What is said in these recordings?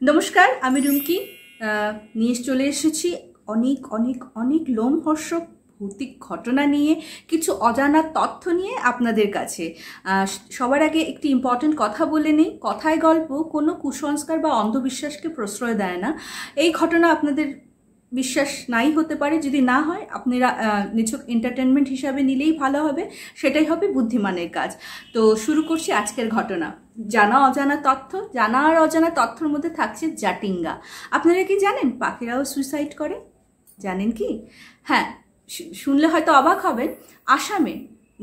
নমস্কার, আমি রুমকি নিয়ে চলে এসেছি অনেক অনেক অনেক লোমহর্ষক ভৌতিক ঘটনা নিয়ে, কিছু অজানা তথ্য নিয়ে আপনাদের কাছে। সবার আগে একটি ইম্পর্টেন্ট কথা বলে নেই, কথায় গল্প কোনো কুসংস্কার বা অন্ধবিশ্বাসকে প্রশ্রয় দেয় না। এই ঘটনা আপনাদের বিশ্বাস নাই হতে পারে, যদি না হয় আপনারা নিছক এন্টারটেনমেন্ট হিসাবে নিলেই ভালো হবে, সেটাই হবে বুদ্ধিমানের কাজ। তো শুরু করছি আজকের ঘটনা। জানা অজানা তথ্য, জানা আর অজানা তথ্যের মধ্যে থাকছে জাটিঙ্গা। আপনারা কি জানেন পাখিরাও সুইসাইড করে? জানেন কি? হ্যাঁ, শুনলে হয়তো অবাক হবেন। আসামে,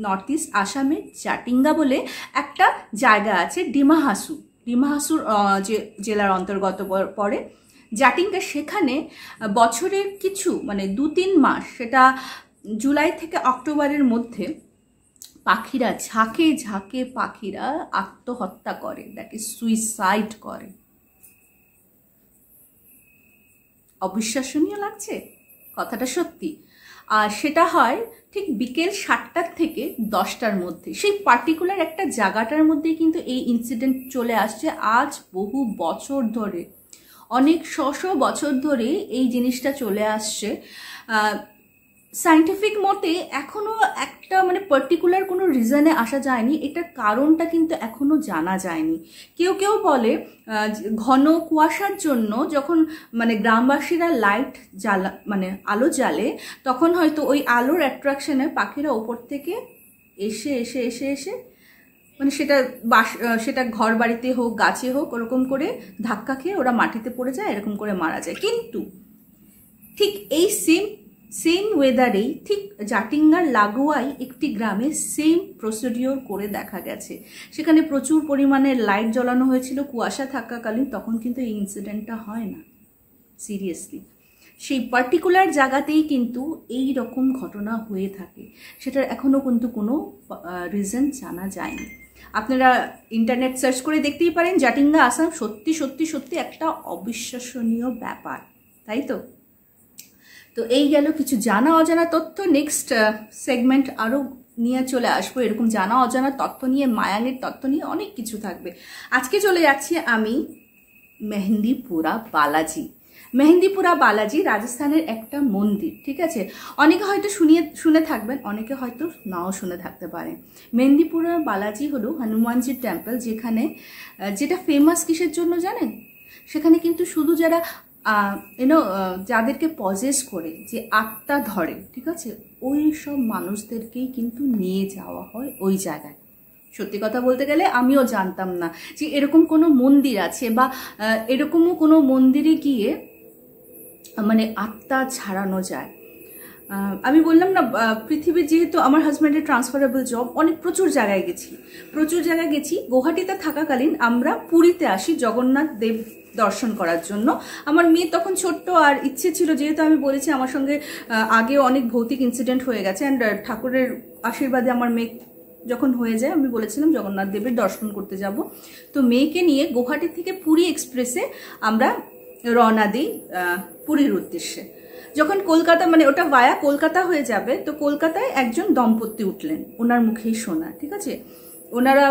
নর্থ ইস্ট আসামে জাটিঙ্গা বলে একটা জায়গা আছে, ডিমাহাসুর যে জেলার অন্তর্গত পড়ে জাটিঙ্গা। সেখানে বছরের কিছু 2-3 মাস, সেটা জুলাই থেকে অক্টোবরের মধ্যে পাখিরা ঝাঁকে ঝাঁকে পাখিরা আত্মহত্যা করে, দ্যাট ইজ সুইসাইড করে। অবিশ্বাসনীয় লাগছে? কথাটা সত্যি। আর সেটা হয় ঠিক বিকেল 7টা থেকে 10টার মধ্যে। সেই পার্টিকুলার একটা জায়গাটার মধ্যেই কিন্তু এই ইনসিডেন্ট চলে আসছে আজ বহু বছর ধরে, অনেক শত বছর ধরে এই জিনিসটা চলে আসছে। সায়েন্টিফিক মতে এখনো একটা পার্টিকুলার কোনো রিজনে আসা যায়নি, এটার কারণটা কিন্তু এখনো জানা যায়নি। কেউ কেউ বলে ঘন কুয়াশার জন্য যখন গ্রামবাসীরা লাইট জ্বালা আলো জ্বালে, তখন হয়তো ওই আলোর অ্যাট্রাকশনে পাখিরা ওপর থেকে এসে এসে এসে এসে সেটা ঘর বাড়িতে হোক, গাছে হোক, ওরকম করে ধাক্কা খেয়ে ওরা মাটিতে পড়ে যায়, এরকম করে মারা যায়। কিন্তু ঠিক এই সেম ওয়েদারেই ঠিক জাটিঙ্গার লাগোয়াই একটি গ্রামে সেম প্রসিডিওর করে দেখা গেছে। সেখানে প্রচুর পরিমাণে লাইট জ্বালানো হয়েছিল কুয়াশা থাকাকালীন, তখন কিন্তু এই ইনসিডেন্টটা হয় না। সিরিয়াসলি সেই পার্টিকুলার জায়গাতেই কিন্তু এই রকম ঘটনা হয়ে থাকে, সেটার এখনো কিন্তু কোনো রিজন জানা যায়নি। আপনারা ইন্টারনেট সার্চ করে দেখতেই পারেন। জাটিঙ্গা আসাম সত্যি সত্যি সত্যি একটা অবিশ্বাসনীয় ব্যাপার, তাই তো? তো এই গেল কিছু জানা অজানা তথ্য। নেক্সট সেগমেন্ট আরও নিয়ে চলে আসবো, এরকম জানা অজানা তথ্য নিয়ে, মায়ানের তথ্য নিয়ে অনেক কিছু থাকবে। আজকে চলে যাচ্ছি আমি মেহেন্দিপুরা বালাজি, রাজস্থানের একটা মন্দির, ঠিক আছে? অনেকে হয়তো শুনে থাকবেন, অনেকে হয়তো নাও শুনে থাকতে পারে। মেহেন্দিপুরা বালাজি হলো হনুমানজির টেম্পল, যেটা ফেমাস কিসের জন্য জানেন? সেখানে কিন্তু শুধু যারা যাদেরকে পজেস করে, যে আত্মা ধরে, ঠিক আছে, ওই সব মানুষদেরকেই কিন্তু নিয়ে যাওয়া হয় ওই জায়গায়। সত্যি কথা বলতে গেলে আমিও জানতাম না যে এরকম কোনো মন্দির আছে, বা এরকমও কোনো মন্দিরে গিয়ে আত্মা ছাড়ানো যায়। আমি বললাম না, পৃথিবীর যেহেতু আমার হাজব্যান্ডের ট্রান্সফারেবল জব, প্রচুর জায়গায় গেছি। গুয়াহাটিতে থাকাকালীন আমরা পুরীতে আসি জগন্নাথ দেব দর্শন করার জন্য। আমার মেয়ে তখন ছোট্ট, আর ইচ্ছে ছিল, যেহেতু আমি বলেছি আমার সঙ্গে আগে অনেক ভৌতিক ইনসিডেন্ট হয়ে গেছে, অ্যান্ড ঠাকুরের আশীর্বাদে আমার মেয়ে যখন হয়ে যায়, আমি বলেছিলাম জগন্নাথ দেবের দর্শন করতে যাব। তো মেয়েকে নিয়ে গুয়াহাটি থেকে পুরী এক্সপ্রেসে আমরা রওনা দিই পুরীর উদ্দেশ্যে। যখন কলকাতা ওটা ভায়া কলকাতা হয়ে যাবে, তো কলকাতায় একজন দম্পতি উঠলেন, ওনার মুখেই শোনা, ঠিক আছে? ওনারা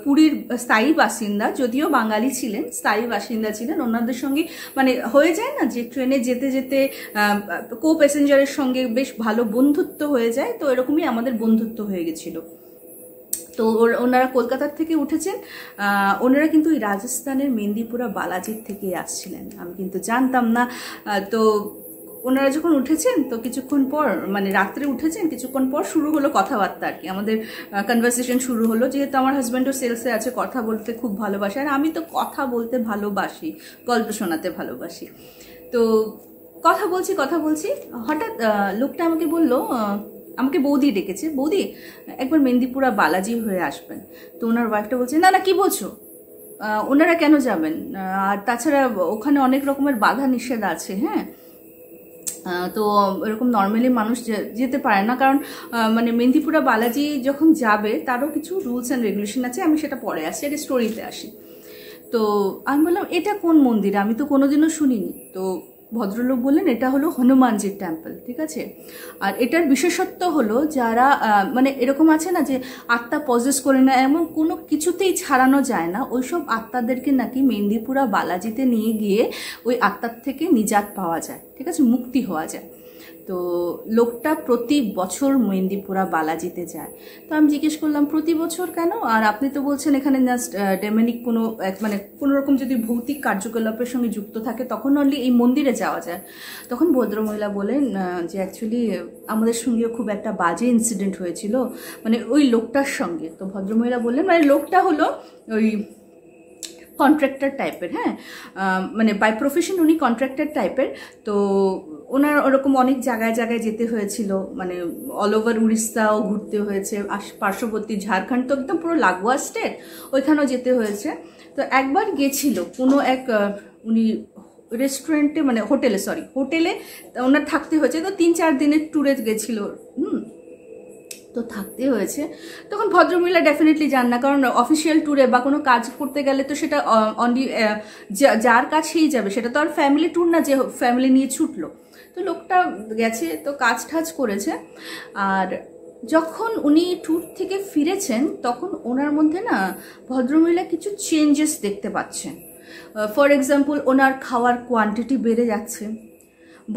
পুরীর স্থায়ী বাসিন্দা, যদিও বাঙালি ছিলেন, স্থায়ী বাসিন্দা ছিলেন। ওনাদের সঙ্গে হয়ে যায় না যে ট্রেনে যেতে যেতে কো প্যাসেঞ্জারের সঙ্গে বেশ ভালো বন্ধুত্ব হয়ে যায়, তো এরকমই আমাদের বন্ধুত্ব হয়ে গেছিল। তো ওনারা কলকাতার থেকে উঠেছেন, ওনারা কিন্তু ওই রাজস্থানের মেহেন্দিপুরা বালাজির থেকে আসছিলেন, আমি কিন্তু জানতাম না। তো ওনারা যখন উঠেছেন, তো কিছুক্ষণ পর রাত্রে উঠেছেন, কিছুক্ষণ পর শুরু হলো কথাবার্তা, আর কি আমাদের কনভারসেশন শুরু হলো। যেহেতু আমার হাজব্যান্ডও সেলসে আছে, কথা বলতে খুব ভালোবাসে, আর আমি তো কথা বলতে ভালোবাসি, গল্প শোনাতে ভালোবাসি। তো কথা বলছি, হঠাৎ লোকটা আমাকে বলল, আমাকে বৌদি ডেকেছে, বৌদি একবার মেহেন্দিপুরা বালাজি হয়ে আসবেন। তো ওনার ওয়াইফটা বলছে, না না, কি বলছো, ওনারা কেন যাবেন? আর তাছাড়া ওখানে অনেক রকমের বাধা নিষেধ আছে। হ্যাঁ, তো এরকম নর্মালি মানুষ যেতে পারে না, কারণ মেহেন্দিপুরা বালাজি যখন যাবে তারও কিছু রুলস অ্যান্ড রেগুলেশন আছে, আমি সেটা পরে আসি, আগে স্টোরিতে আসি। তো আমি বললাম, এটা কোন মন্দির? আমি তো কোনোদিনও শুনিনি। তো ভদ্রলোক বললেন এটা হলো হনুমানজির টেম্পল, ঠিক আছে। আর এটার বিশেষত্ব হলো যারা মানে এরকম আছে না যে আত্মা পজেস করে না, এমন কোনো কিছুতেই ছাড়ানো যায় না, ওইসব আত্মাদেরকে নাকি মেহেন্দিপুরা বালাজিতে নিয়ে গিয়ে ওই আত্মার থেকে নিজাত পাওয়া যায়, ঠিক আছে, মুক্তি হওয়া যায়। তো লোকটা প্রতি বছর মেহেন্দিপুরা বালাজিতে যায়। তো আমি জিজ্ঞেস করলাম প্রতি বছর কেন? আর আপনি তো বলছেন এখানে জাস্ট ডেমনিক কোনো মানে কোনো রকম যদি ভৌতিক কার্যকলাপের সঙ্গে যুক্ত থাকে তখন অনলি এই মন্দিরে যাওয়া যায়। তখন ভদ্রমহিলা বলেন যে অ্যাকচুয়ালি আমাদের সঙ্গেও খুব একটা বাজে ইনসিডেন্ট হয়েছিল মানে ওই লোকটার সঙ্গে। তো ভদ্রমহিলা বললেন মানে লোকটা হলো ওই কন্ট্রাক্টর টাইপের, হ্যাঁ, মানে বাই প্রফেশন উনি কন্ট্রাক্টর টাইপের। তো ওনার ওরকম অনেক জায়গায় জায়গায় যেতে হয়েছিল, মানে অল ওভার উড়িষ্যাও ঘুরতে হয়েছে, পার্শ্ববর্তী ঝাড়খণ্ড তো একদম পুরো লাগোয়া স্টেট, ওইখানেও যেতে হয়েছে। তো একবার গেছিল কোনো এক উনি রেস্টুরেন্টে মানে হোটেলে ওনার থাকতে হয়েছে। তো 3-4 দিনের ট্যুরে গেছিল, তো থাকতে হয়েছে। তখন ভদ্রমহিলা ডেফিনেটলি যান না, কারণ অফিসিয়াল ট্যুরে বা কোনো কাজ করতে গেলে তো সেটা অনলি যার কাছেই যাবে, সেটা তো আর ফ্যামিলি ট্যুর না যে ফ্যামিলি নিয়ে ছুটলো। তো লোকটা গেছে, তো কাজ টাজ করেছে। আর যখন উনি ট্যুর থেকে ফিরেছেন তখন ওনার মধ্যে না ভদ্রমহিলা কিছু চেঞ্জেস দেখতে পাচ্ছেন। ফর এক্সাম্পল ওনার খাওয়ার কোয়ান্টিটি বেড়ে যাচ্ছে।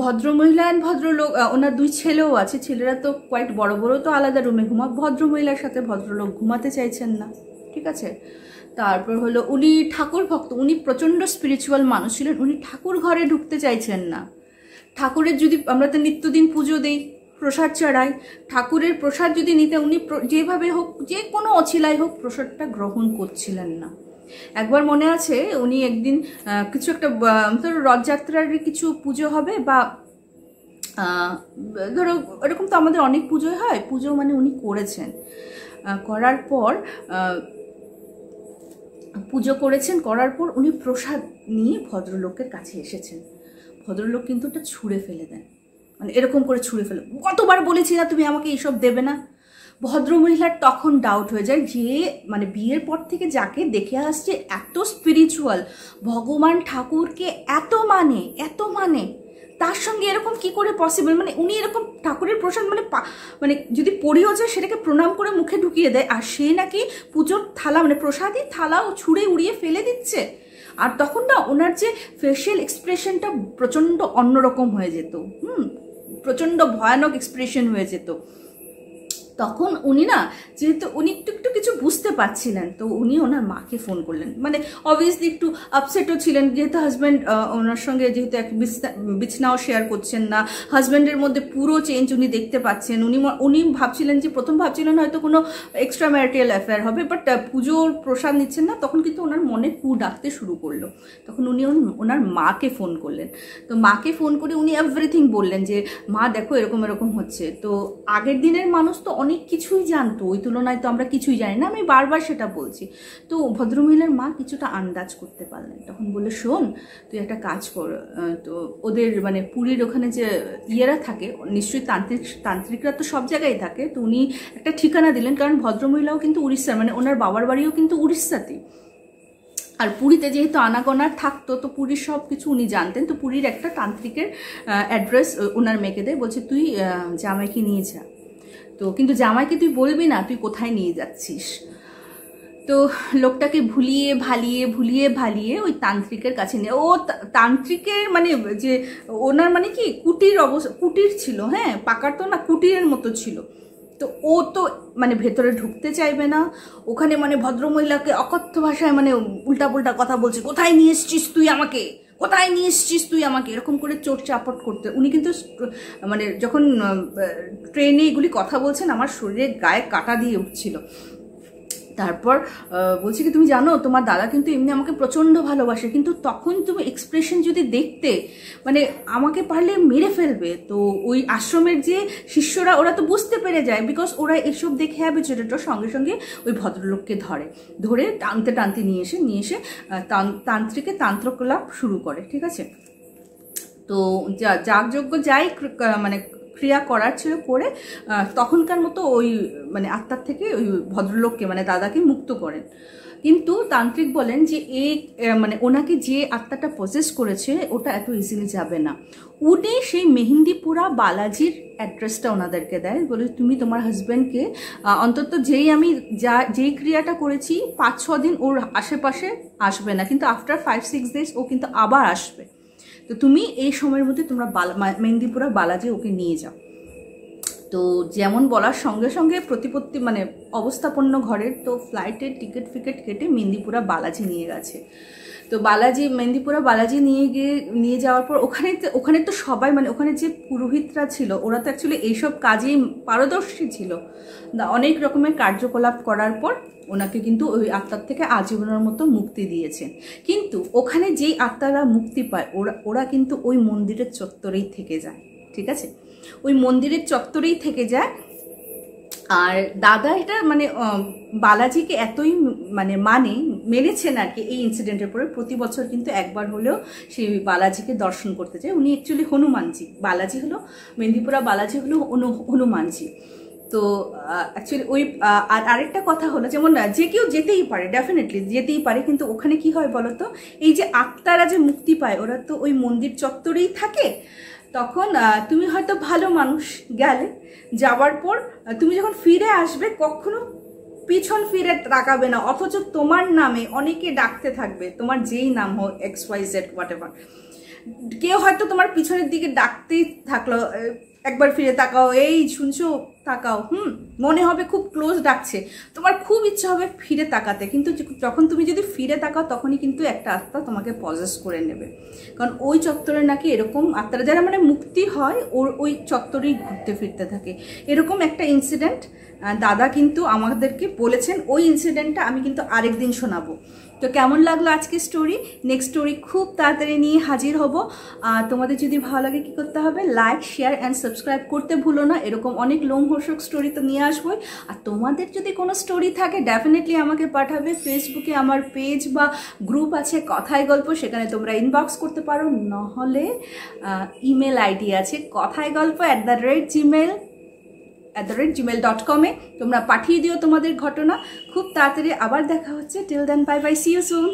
ভদ্রমহিলা অ্যান্ড ভদ্রলোক, ওনার 2 ছেলেও আছে, ছেলেরা তো কোয়াইট বড় বড়, তো আলাদা রুমে ভদ্রমহিলার সাথে ভদ্রলোক ঘুমাতে চাইছেন না, ঠিক আছে। তারপর হলো উনি ঠাকুর ভক্ত, উনি প্রচণ্ড স্পিরিচুয়াল মানুষ ছিলেন, উনি ঠাকুর ঘরে ঢুকতে চাইছেন না। ঠাকুরের যদি আমরা তো নিত্যদিন পুজো দিই, প্রসাদ চড়াই, ঠাকুরের প্রসাদ যদি নিতে উনি যেভাবে হোক, যে কোনো অছিলায় হোক প্রসাদটা গ্রহণ করছিলেন না। একবার মনে আছে উনি একদিন কিছু একটা ধরো রথযাত্রার কিছু পুজো হবে বা ধরো এরকম তো আমাদের অনেক পুজোই হয়, পুজো মানে উনি করেছেন, করার পর করার পর উনি প্রসাদ নিয়ে ভদ্রলোকের কাছে এসেছেন। ভদ্রলোক কিন্তু ওটা ছুঁড়ে ফেলে দেন, মানে এরকম করে ছুঁড়ে ফেলে, কতবার বলেছি না তুমি আমাকে এইসব দেবে না। ভদ্রমহিলার তখন ডাউট হয়ে যায় যে মানে বিয়ের পর থেকে যাকে দেখে আসছে এত স্পিরিচুয়াল, ভগবান ঠাকুরকে এত মানে তার সঙ্গে এরকম কি করে পসিবল, মানে উনি এরকম ঠাকুরের প্রসাদ মানে যদি পড়িও যায় সেটাকে প্রণাম করে মুখে ঢুকিয়ে দেয়, আর সে নাকি পুজোর থালা মানে প্রসাদই থালাও ছুঁড়ে উড়িয়ে ফেলে দিচ্ছে। আর তখন না ওনার যে ফেশিয়াল এক্সপ্রেশনটা প্রচণ্ড অন্যরকম হয়ে যেত, প্রচণ্ড ভয়ানক এক্সপ্রেশন হয়ে যেত। তখন উনি না, যেহেতু উনি একটু কিছু বুঝতে পারছিলেন, তো উনি ওনার মাকে ফোন করলেন। মানে অবভিয়াসলি একটু আপসেটও ছিলেন, যেহেতু হাজব্যান্ড ওনার সঙ্গে যেহেতু এক বিছনাও শেয়ার করছেন না, হাজব্যান্ডের মধ্যে পুরো চেঞ্জ উনি দেখতে পাচ্ছেন। উনি ভাবছিলেন যে প্রথম ভাবছিলেন হয়তো কোনো এক্সট্রা ম্যারিটাল অ্যাফেয়ার হবে, বাট পুজোর প্রসাদ নিচ্ছেন না, তখন কিন্তু ওনার মনে কু ডাকতে শুরু করলো। তখন উনি ওনার মাকে ফোন করলেন। তো মাকে ফোন করে উনি এভরিথিং বললেন যে মা দেখো এরকম এরকম হচ্ছে। তো আগের দিনের মানুষ তো অনেক কিছুই জানতো, ওই তুলনায় তো আমরা কিছুই জানি না, আমি বারবার সেটা বলছি। তো ভদ্রমহিলার মা কিছুটা আন্দাজ করতে পারলেন, তখন বললো শোন তুই একটা কাজ কর, তো ওদের মানে পুরীর ওখানে যে ইয়েরা থাকে নিশ্চয়ই তান্ত্রিকরা তো সব জায়গায় থাকে, তো উনি একটা ঠিকানা দিলেন, কারণ ভদ্রমহিলাও কিন্তু উড়িষ্যার, মানে ওনার বাবার বাড়িও কিন্তু উড়িষ্যাতে, আর পুরীতে যেহেতু আনাগোনার থাকতো তো পুরীর সব কিছু উনি জানতেন। তো পুরীর একটা তান্ত্রিকের অ্যাড্রেস ওনার মেয়েকে দেয়, বলছে তুই জামাইকে নিয়ে যা, তো কিন্তু জামাইকে তুই বলবি না তুই কোথায় নিয়ে যাচ্ছিস। তো লোকটাকে ভুলিয়ে ভালিয়ে ওই তান্ত্রিকের কাছে নিয়ে, ও তান্ত্রিকের মানে যে ওনার মানে কি কুটির ছিল, হ্যাঁ পাকার তো না, কুটিরের মতো ছিল। তো ও তো মানে ভেতরে ঢুকতে চাইবে না, ওখানে মানে ভদ্রমহিলাকে অকথ্য ভাষায় মানে উল্টা কথা বলছে, কোথায় নিয়ে এসছিস তুই আমাকে এরকম করে চোট চাপট করতে। উনি কিন্তু মানে যখন ট্রেনে এগুলি কথা বলছেন আমার শরীরে গায়ে কাটা দিয়ে উঠছিল। তারপর বলছি কি তুমি জানো তোমার দাদা কিন্তু এমনি আমাকে প্রচণ্ড ভালোবাসে, কিন্তু তখন তুমি এক্সপ্রেশন যদি দেখতে মানে আমাকে পারলে মেরে ফেলবে। তো ওই আশ্রমের যে শিষ্যরা ওরা তো বুঝতে পেরে যায়, বিকজ ওরা এসব দেখে হ্যাবিচুয়েটেড, সঙ্গে সঙ্গে ওই ভদ্রলোককে ধরে টানতে নিয়ে এসে তান্ত্রিকের তন্ত্রকলাপ শুরু করে, ঠিক আছে। তো যাগযজ্ঞ যাই মানে ক্রিয়া করার ছিল করে তখনকার মতো ওই মানে আত্মার থেকে ওই ভদ্রলোককে মানে দাদাকে মুক্ত করেন। কিন্তু তান্ত্রিক বলেন যে এই মানে ওনাকে যে আত্মাটা পজেস করেছে ওটা এত ইজিলি যাবে না। উনি সেই মেহেন্দিপুরা বালাজির অ্যাড্রেসটা ওনাদেরকে দেয়, বলে তুমি তোমার হাজব্যান্ডকে অন্তত যেই ক্রিয়াটা করেছি 5-6 দিন ওর আশেপাশে আসবে না, কিন্তু আফটার 5-6 ডেজ ও কিন্তু আবার আসবে। তো তুমি এই সময়ের মধ্যে তোমরা মেহেন্দিপুরা বালাজি ওকে নিয়ে যাও। তো যেমন বলার সঙ্গে সঙ্গে প্রতিপত্তি মানে অবস্থাপন্ন ঘরের তো ফ্লাইটের টিকিট ফিকেট কেটে মেহেন্দিপুরা বালাজি নিয়ে গেছে। তো মেহেন্দিপুরা বালাজি নিয়ে যাওয়ার পর ওখানে তো সবাই মানে ওখানে যে পুরোহিতরা ছিল ওরা তো অ্যাকচুয়ালি এইসব কাজেই পারদর্শী ছিল। অনেক রকমের কার্যকলাপ করার পর ওনাকে কিন্তু ওই আত্মার থেকে আজীবনের মতো মুক্তি দিয়েছেন। কিন্তু ওখানে যেই আত্মারা মুক্তি পায় ওরা কিন্তু ওই মন্দিরের চত্বরেই থেকে যায়, ঠিক আছে, ওই মন্দিরের চত্বরেই থেকে যায়। আর দাদা এটা মানে বালাজিকে এতই মেনেছেন আর কি এই ইনসিডেন্টের পরে প্রতি বছর কিন্তু একবার হলেও সেই বালাজিকে দর্শন করতে যায়। উনি অ্যাকচুয়ালি হনুমানজি, বালাজি হলো মেহেন্দিপুরা বালাজি হলো হনুমানজি। তো অ্যাকচুয়ালি ওই আর আরেকটা কথা হলো যেমন যে কেউ যেতেই পারে, ডেফিনেটলি যেতেই পারে, কিন্তু ওখানে কি হয় বলতো, এই যে আত্মারা যে মুক্তি পায় ওরা তো ওই মন্দির চত্বরেই থাকে। তখন তুমি হয়তো ভালো মানুষ গেলে, যাওয়ার পর তুমি যখন ফিরে আসবে কখনো পিছন ফিরে তাকাবে না, অথচ তোমার নামে অনেকে ডাকতে থাকবে, তোমার যেই নাম হোক XYZ হোয়াটএভার, কেউ হয়তো তোমার পিছনের দিকে ডাকতেই থাকলো, একবার ফিরে তাকাও, এই শুনছো তাকাও, মনে হবে খুব ক্লোজ ডাকছে, তোমার খুব ইচ্ছা হবে ফিরে তাকাতে, কিন্তু যখন তুমি যদি ফিরে তাকাও তখনই কিন্তু একটা আত্মা তোমাকে পজেস করে নেবে। কারণ ওই চত্বরে নাকি এরকম আত্মারা যারা মানে মুক্তি হয় ওই চত্বরেই ঘুরতে ফিরতে থাকে। এরকম একটা ইনসিডেন্ট দাদা কিন্তু আমাদেরকে বলেছেন, ওই ইনসিডেন্টটা আমি কিন্তু আরেকদিন শোনাবো। তো কেমন লাগলো আজকে স্টোরি, নেক্সট স্টোরি খুব তাড়াতাড়ি নিয়ে হাজির হব। তোমাদের যদি ভালো লাগে কি করতে হবে, লাইক শেয়ার অ্যান্ড সাবস্ক্রাইব করতে ভুলো না, এরকম অনেক লোমহর্ষক স্টোরি তো নিয়ে আসবোই। আর তোমাদের যদি কোনো স্টোরি থাকে ডেফিনেটলি আমাকে পাঠাবে, ফেসবুকে আমার পেজ বা গ্রুপ আছে কথায় গল্প, সেখানে তোমরা ইনবক্স করতে পারো, নহলে ইমেল আইডি আছে kothaigalpo@gmail.com-এ তোমরা পাঠিয়ে দিও তোমাদের ঘটনা। খুব তাড়াতাড়ি আবার দেখা হচ্ছে। Till then bye bye, see you soon.